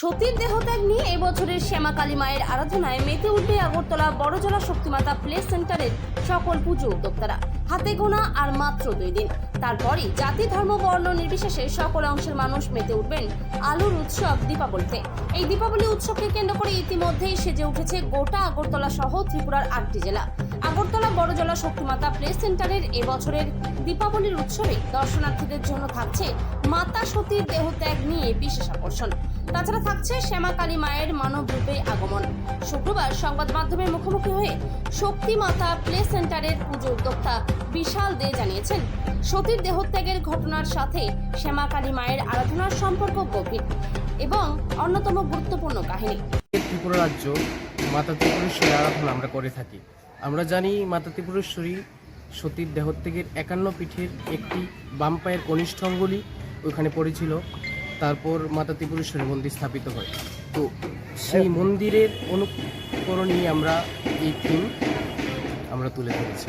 সতীর দেহত্যাগ নিয়ে এবছরের শ্যামাকালী মায়ের আরাধনায় মেতে উঠবে আগরতলা বড়জলা শক্তিমাতা প্লে সেন্টারের সকল পুজো উদ্যোক্তারা। হাতে গোনা আর মাত্র 2 দিন, তারপরই জাতি ধর্ম বর্ণ নির্বিশেষে সকল অংশের মানুষ মেতে উঠবেন আলোর উৎসব দীপাবলিতে। এই দীপাবলি উৎসবকে কেন্দ্র করে ইতিমধ্যেই সেজে উঠেছে গোটা আগরতলা সহ ত্রিপুরার 8টি জেলা। আগরতলা বড়জলা শক্তিমাতা প্লে সেন্টারের এবছরের দীপাবলির উৎসবে দর্শনার্থীদের জন্য থাকছে মাতা সতীর দেহত্যাগ নিয়ে বিশেষ আকর্ষণ। তাছাড়া থাকছে শ্যামাকালী মায়ের মানব রূপে আগমন। শুক্রবার সংবাদ মাধ্যমের মুখোমুখি হয়ে শক্তি মাতা প্লে সেন্টারের পুজো উদ্যোক্তা বিশাল দে জানিয়েছেন, সতীর দেহত্যাগের ঘটনার সাথে শ্যামাকালী মায়ের আরাধনার সম্পর্ক গভীর এবং অন্যতম গুরুত্বপূর্ণ কাহিনী। ত্রিপুরা রাজ্য মাতা ত্রিপুরেশ্বরী আরাধনা আমরা করে থাকি। আমরা জানি মাতা ত্রিপুরেশ্বরী সতীর দেহত্যাগের 51 পীঠের একটি বাম পায়ের কনিষ্ঠ অঙ্গুলি ওইখানে পড়েছিল। তারপর মাতা ত্রিপুরেশ্বরী মন্দির স্থাপিত হয়। তো সেই মন্দিরের অনুকরণেই আমরা এই থিম আমরা তুলে ধরেছি।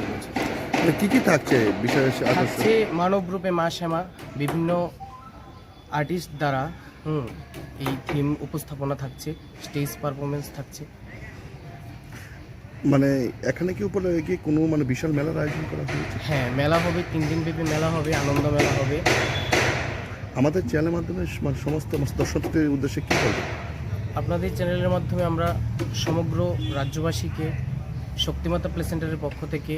কি কি থাকছে বিশেষ থাকছে মানব রূপে মা শ্যামা, বিভিন্ন আর্টিস্ট দ্বারা এই থিম উপস্থাপনা থাকছে, স্টেজ পারফরমেন্স থাকছে। মানে এখানে কি উপরে কি কোনো মানে বিশাল মেলার আয়োজন করা হয়েছে? হ্যাঁ, মেলা হবে, 3 দিন ব্যাপী মেলা হবে, আনন্দ মেলা হবে। আমাদের চ্যানেলের মাধ্যমে মানে সমস্ত দর্শকদের উদ্দেশ্যে কি বলবো? আপনাদের চ্যানেলের মাধ্যমে আমরা সমগ্র রাজ্যবাসীকে শক্তিমাতা প্লে সেন্টারের পক্ষ থেকে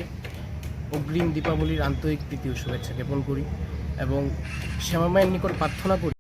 অগ্রিম দীপাবলির আন্তরিক প্রীতি ও শুভেচ্ছা জ্ঞাপন করি এবং শ্যামা মায়ের নিকট প্রার্থনা করি